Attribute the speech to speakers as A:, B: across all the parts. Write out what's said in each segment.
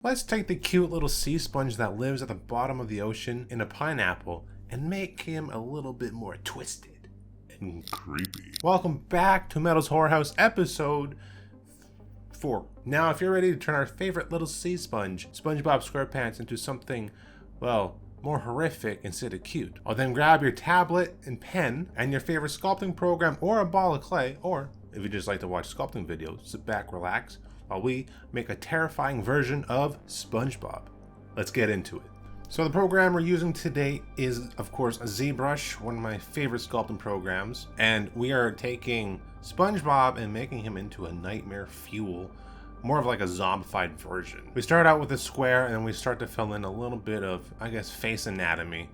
A: Let's take the cute little sea sponge that lives at the bottom of the ocean in a pineapple and make him a little bit more twisted and creepy. Welcome back to Metal's Horror House episode 4. Now, if you're ready to turn our favorite little sea sponge, SpongeBob SquarePants, into something, well, more horrific instead of cute, well, then grab your tablet and pen and your favorite sculpting program or a ball of clay, or if you just like to watch sculpting videos, sit back, relax, while we make a terrifying version of SpongeBob. Let's get into it. So the program we're using today is, of course, Zbrush, one of my favorite sculpting programs, and we are taking SpongeBob and making him into a nightmare fuel, more of like a zombified version. We start out with a square and then we start to fill in a little bit of, I guess, face anatomy.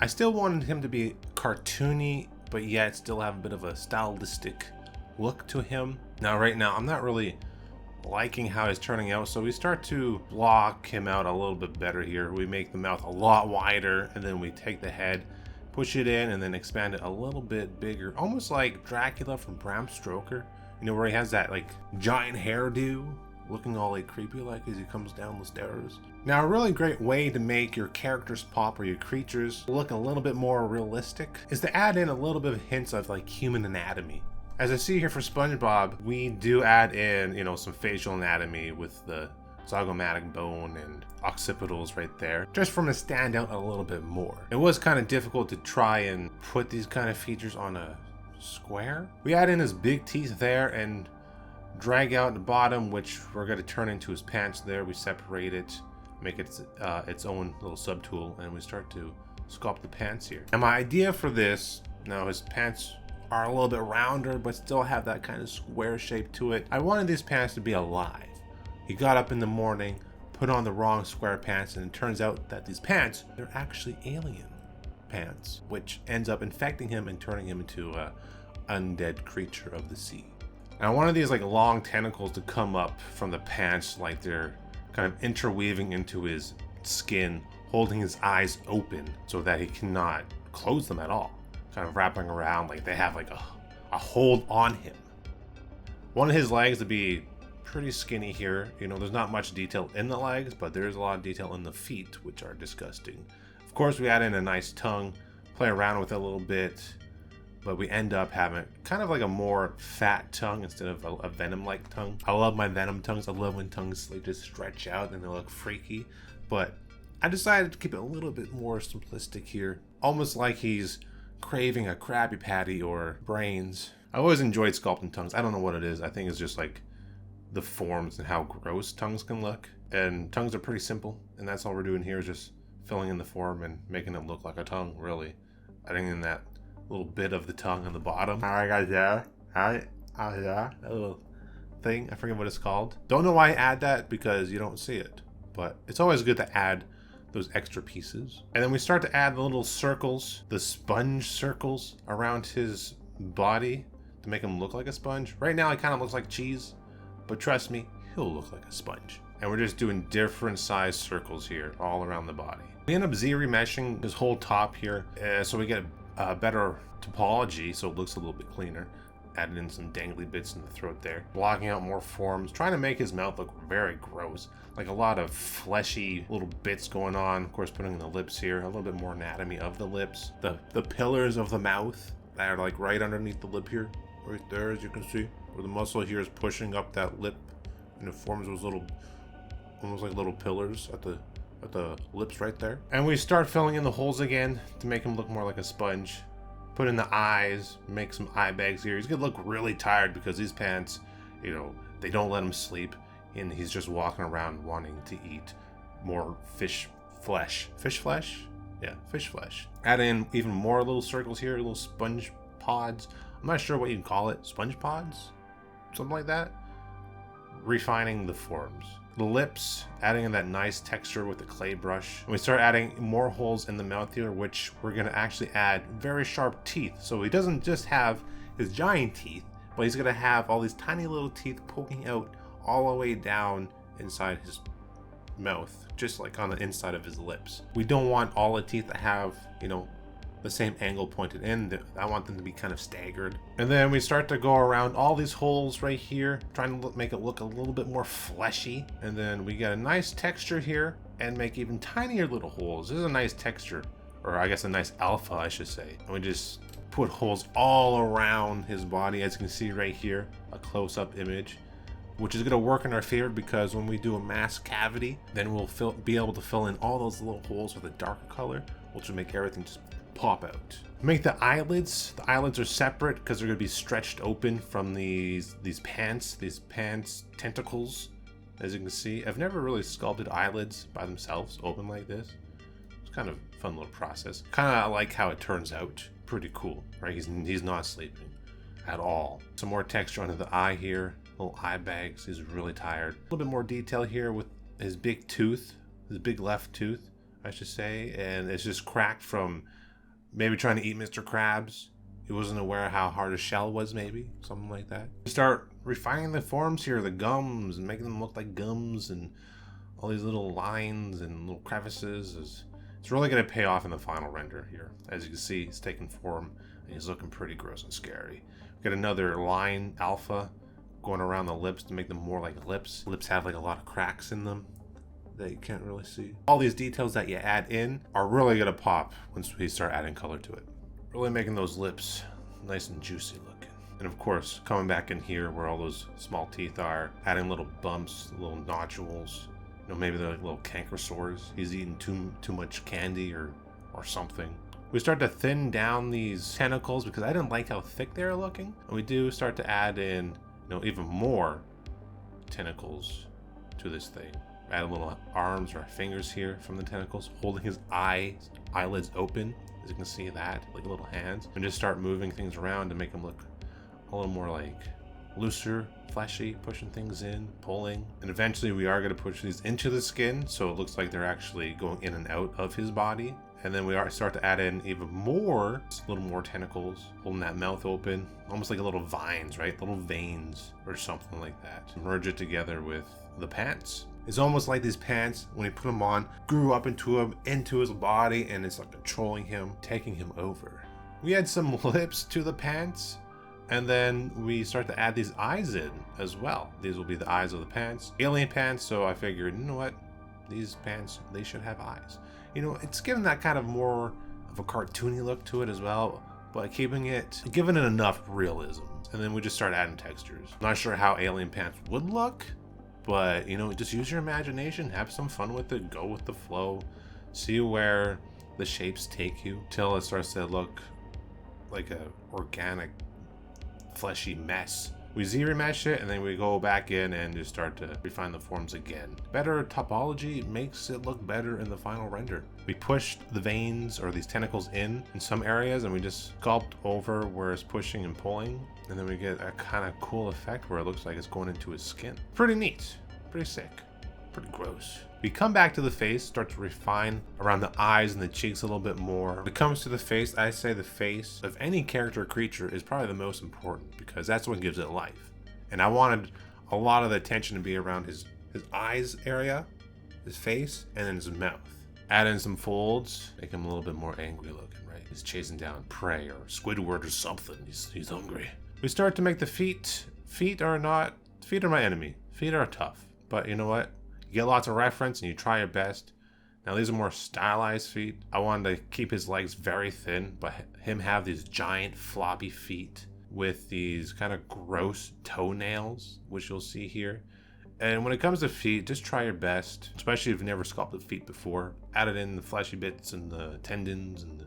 A: I still wanted him to be cartoony, but yet still have a bit of a stylistic look to him. Now, right now, I'm not really liking how he's turning out, so we start to block him out a little bit better here. We make the mouth a lot wider, and then we take the head, push it in, and then expand it a little bit bigger, almost like Dracula from Bram Stoker, you know, where he has that like giant hairdo looking all like creepy like as he comes down the stairs. Now, a really great way to make your characters pop or your creatures look a little bit more realistic is to add in a little bit of hints of like human anatomy. As I see here for SpongeBob, we do add in, you know, some facial anatomy with the zygomatic bone and occipitals right there, just for him to stand out a little bit more. It was kind of difficult to try and put these kind of features on a square. We add in his big teeth there and drag out the bottom, which we're going to turn into his pants there. We separate it, make it its own little subtool, and we start to sculpt the pants here. And my idea for this, now his pants are a little bit rounder but still have that kind of square shape to it. I wanted these pants to be alive. He got up in the morning, put on the wrong square pants, and it turns out that these pants, they're actually alien pants, which ends up infecting him and turning him into a undead creature of the sea. And I wanted these like long tentacles to come up from the pants, like they're kind of interweaving into his skin, holding his eyes open so that he cannot close them at all, kind of wrapping around like they have like a hold on him. One of his legs to be pretty skinny here. You know, there's not much detail in the legs, but there is a lot of detail in the feet, which are disgusting. Of course, we add in a nice tongue, play around with it a little bit, but we end up having kind of like a more fat tongue instead of a venom-like tongue. I love my venom tongues. I love when tongues like just stretch out and they look freaky, but I decided to keep it a little bit more simplistic here, almost like he's craving a Krabby Patty or brains. I always enjoyed sculpting tongues. I don't know what it is. I think it's just like the forms and how gross tongues can look. And tongues are pretty simple, and that's all we're doing here is just filling in the form and making it look like a tongue, really. Adding in that little bit of the tongue on the bottom. Alright guys, yeah. Alright, yeah. That little thing, I forget what it's called. Don't know why I add that because you don't see it. But it's always good to add those extra pieces. And then we start to add the little circles, the sponge circles around his body to make him look like a sponge. Right now he kind of looks like cheese, but trust me, he'll look like a sponge. And we're just doing different size circles here all around the body. We end up Z-remeshing his whole top here, so we get a better topology, so it looks a little bit cleaner. Added in some dangly bits in the throat there, blocking out more forms, trying to make his mouth look very gross, like a lot of fleshy little bits going on. Of course, putting in the lips here, a little bit more anatomy of the lips, the pillars of the mouth that are like right underneath the lip here, right there, as you can see, where the muscle here is pushing up that lip, and it forms those little, almost like little pillars at the lips right there. And we start filling in the holes again to make him look more like a sponge. Put in the eyes, make some eye bags here. He's gonna look really tired because these pants, you know, they don't let him sleep, and he's just walking around wanting to eat more fish flesh. Fish flesh? Yeah, fish flesh. Add in even more little circles here, little sponge pods. I'm not sure what you'd call it. Sponge pods? Something like that. Refining the forms. The lips, adding in that nice texture with the clay brush. And we start adding more holes in the mouth here, which we're gonna actually add very sharp teeth. So he doesn't just have his giant teeth, but he's gonna have all these tiny little teeth poking out all the way down inside his mouth, just like on the inside of his lips. We don't want all the teeth to have, you know, the same angle pointed in. I want them to be kind of staggered. And then we start to go around all these holes right here, trying to make it look a little bit more fleshy. And then we get a nice texture here and make even tinier little holes. This is a nice texture, or I guess a nice alpha, I should say. And we just put holes all around his body, as you can see right here, a close-up image, which is going to work in our favor because when we do a mask cavity, then we'll be able to fill in all those little holes with a darker color, which will make everything just pop out. Make the eyelids. The eyelids are separate because they're going to be stretched open from these pants tentacles. As you can see, I've never really sculpted eyelids by themselves open like this. It's kind of a fun little process. Kind of like how it turns out. Pretty cool, right? He's not sleeping at all. Some more texture under the eye here. Little eye bags. He's really tired. A little bit more detail here with his big tooth, his big left tooth, I should say, and it's just cracked from maybe trying to eat Mr. Krabs. He wasn't aware how hard his shell was, maybe something like that. Start refining the forms here, the gums, and making them look like gums, and all these little lines and little crevices. It's really going to pay off in the final render here. As you can see, he's taking form and he's looking pretty gross and scary. We got another line alpha going around the lips to make them more like lips. Lips have like a lot of cracks in them that you can't really see. All these details that you add in are really going to pop once we start adding color to it. Really making those lips nice and juicy looking. And of course, coming back in here where all those small teeth are, adding little bumps, little nodules. You know, maybe they're like little canker sores. He's eating too much candy or something. We start to thin down these tentacles because I didn't like how thick they're looking. And we do start to add in, you know, even more tentacles to this thing. Add little arms or fingers here from the tentacles, holding his eyelids open. As you can see that, like little hands. And just start moving things around to make them look a little more like looser, fleshy, pushing things in, pulling. And eventually we are going to push these into the skin so it looks like they're actually going in and out of his body. And then we start to add in even more, a little more tentacles, holding that mouth open, almost like a little vines, right? Little veins or something like that. Merge it together with the pants. It's almost like these pants, when he put them on, grew up into his body, and it's like controlling him, taking him over. We add some lips to the pants, and then we start to add these eyes in as well. These will be the eyes of the pants. Alien pants, so I figured, you know what? These pants, they should have eyes. You know, it's given that kind of more of a cartoony look to it as well, but giving it enough realism. And then we just start adding textures. Not sure how alien pants would look, but, you know, just use your imagination, have some fun with it, go with the flow, see where the shapes take you till it starts to look like a organic, fleshy mess. We Z-remesh it, and then we go back in and just start to refine the forms again. Better topology makes it look better in the final render. We pushed the veins or these tentacles in some areas, and we just sculpt over where it's pushing and pulling, and then we get a kind of cool effect where it looks like it's going into his skin. Pretty neat, pretty sick, pretty gross. We come back to the face, start to refine around the eyes and the cheeks a little bit more. When it comes to the face, I say the face of any character or creature is probably the most important because that's what gives it life. And I wanted a lot of the attention to be around his eyes area, his face, and then his mouth. Add in some folds, make him a little bit more angry looking, right? He's chasing down prey or Squidward or something. He's hungry. We start to make the feet. Feet are my enemy. Feet are tough, but you know what? You get lots of reference and you try your best. Now these are more stylized feet. I wanted to keep his legs very thin, but him have these giant floppy feet with these kind of gross toenails, which you'll see here. And when it comes to feet, just try your best, especially if you've never sculpted feet before. Added in the fleshy bits and the tendons and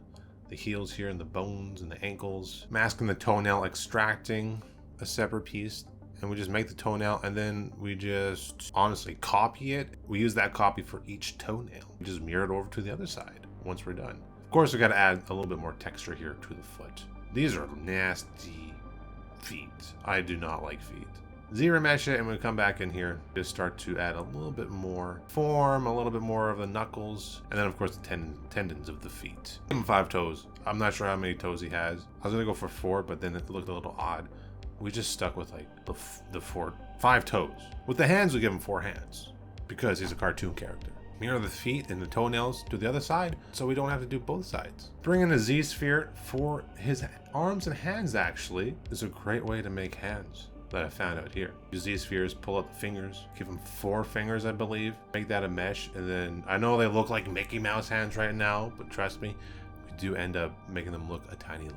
A: the heels here and the bones and the ankles. Masking the toenail, extracting a separate piece. And we just make the toenail, and then we just honestly copy it. We use that copy for each toenail. We just mirror it over to the other side once we're done. Of course, we got to add a little bit more texture here to the foot. These are nasty feet. I do not like feet. Z-remesh it, and we come back in here, just start to add a little bit more form, a little bit more of the knuckles, and then of course the tendons of the feet. Give him 5 toes. I'm not sure how many toes he has. I was gonna go for 4, but then it looked a little odd. We just stuck with like the 5 toes. With the hands, we give him 4 hands because he's a cartoon character. Mirror the feet and the toenails to the other side so we don't have to do both sides. Bring in a Z-sphere for his arms and hands. Actually is a great way to make hands that I found out here. Use Z-spheres, pull out the fingers, give them 4 fingers I believe, make that a mesh, and then I know they look like Mickey Mouse hands right now, but trust me, we do end up making them look a tiny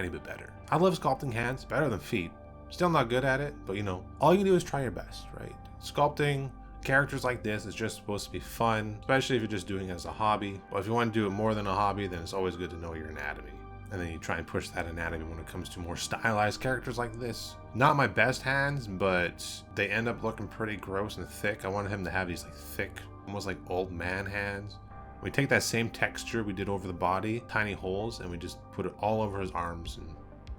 A: bit better. I love sculpting hands, better than feet. Still not good at it, but you know, all you can do is try your best, right? Sculpting characters like this is just supposed to be fun, especially if you're just doing it as a hobby. But if you want to do it more than a hobby, then it's always good to know your anatomy. And then you try and push that anatomy when it comes to more stylized characters like this. Not my best hands, but they end up looking pretty gross and thick. I wanted him to have these like thick, almost like old man hands. We take that same texture we did over the body, tiny holes, and we just put it all over his arms and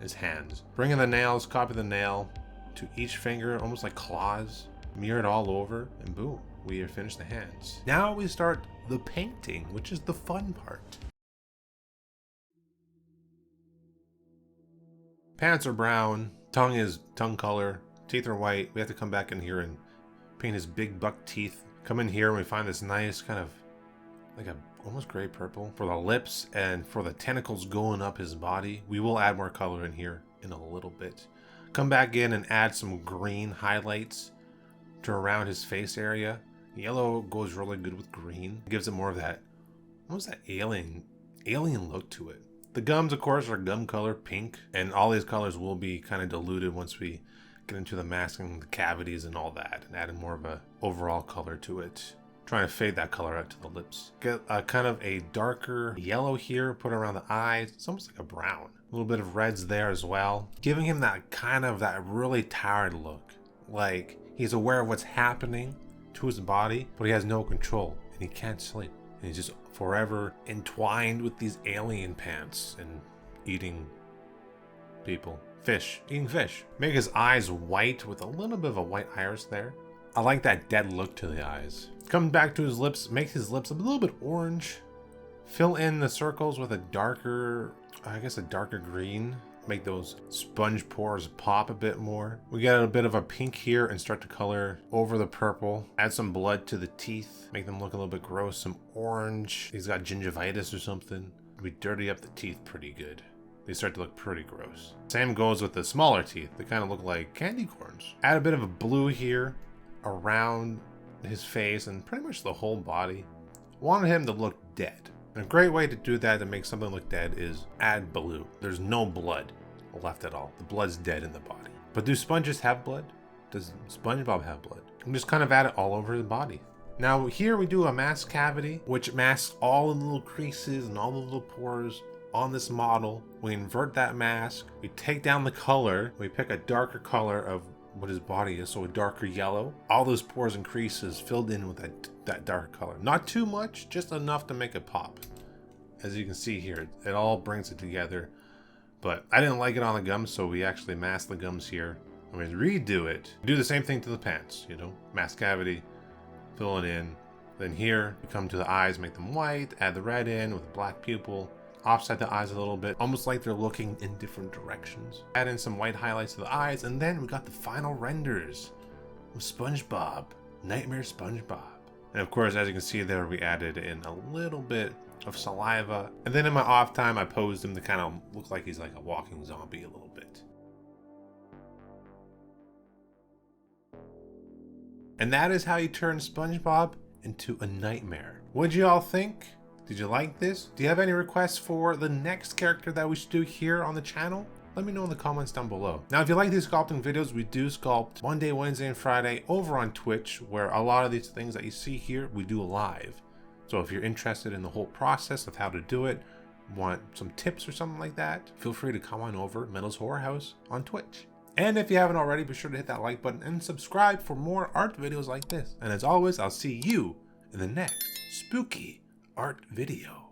A: his hands. Bring in the nails, copy the nail to each finger, almost like claws. Mirror it all over, and boom, we have finished the hands. Now we start the painting, which is the fun part. Pants are brown, tongue is tongue color, teeth are white. We have to come back in here and paint his big buck teeth. Come in here and we find this nice kind of like a almost gray purple for the lips and for the tentacles going up his body. We will add more color in here in a little bit. Come back in and add some green highlights to around his face area. Yellow goes really good with green. It gives it more of that, almost that alien look to it. The gums, of course, are gum color pink, and all these colors will be kind of diluted once we get into the masking, the cavities and all that, and adding more of a overall color to it. Trying to fade that color out to the lips. Get a kind of a darker yellow here, put around the eyes. It's almost like a brown. A little bit of reds there as well. Giving him that kind of that really tired look. Like he's aware of what's happening to his body, but he has no control and he can't sleep. And he's just forever entwined with these alien pants and eating people. Eating fish. Make his eyes white with a little bit of a white iris there. I like that dead look to the eyes. Come back to his lips, make his lips a little bit orange. Fill in the circles with a darker, I guess a darker green. Make those sponge pores pop a bit more. We get a bit of a pink here and start to color over the purple. Add some blood to the teeth, make them look a little bit gross. Some orange. He's got gingivitis or something. We dirty up the teeth pretty good. They start to look pretty gross. Same goes with the smaller teeth. They kind of look like candy corns. Add a bit of a blue here around his face and pretty much the whole body. Wanted him to look dead. And a great way to do that, to make something look dead, is add blue. There's no blood left at all. The blood's dead in the body. But do sponges have blood? Does SpongeBob have blood? And just kind of add it all over his body. Now here we do a mask cavity, which masks all the little creases and all the little pores on this model. We invert that mask. We take down the color. We pick a darker color of what his body is, so a darker yellow. All those pores and creases filled in with that dark color. Not too much, just enough to make it pop. As you can see here, it all brings it together. But I didn't like it on the gums, so we actually masked the gums here. And we redo it. Do the same thing to the pants, you know, mask cavity, fill it in. Then here, we come to the eyes, make them white, add the red in with a black pupil. Offset the eyes a little bit, almost like they're looking in different directions. Add in some white highlights to the eyes, and then we got the final renders of SpongeBob, Nightmare SpongeBob. And of course, as you can see there, we added in a little bit of saliva. And then in my off time, I posed him to kind of look like he's like a walking zombie a little bit. And that is how you turn SpongeBob into a nightmare. What'd you all think? Did you like this? Do you have any requests for the next character that we should do here on the channel? Let me know in the comments down below. Now, if you like these sculpting videos, we do sculpt Monday, Wednesday, and Friday over on Twitch, where a lot of these things that you see here, we do live. So if you're interested in the whole process of how to do it, want some tips or something like that, feel free to come on over Metal's Horror House on Twitch. And if you haven't already, be sure to hit that like button and subscribe for more art videos like this. And as always, I'll see you in the next spooky art video.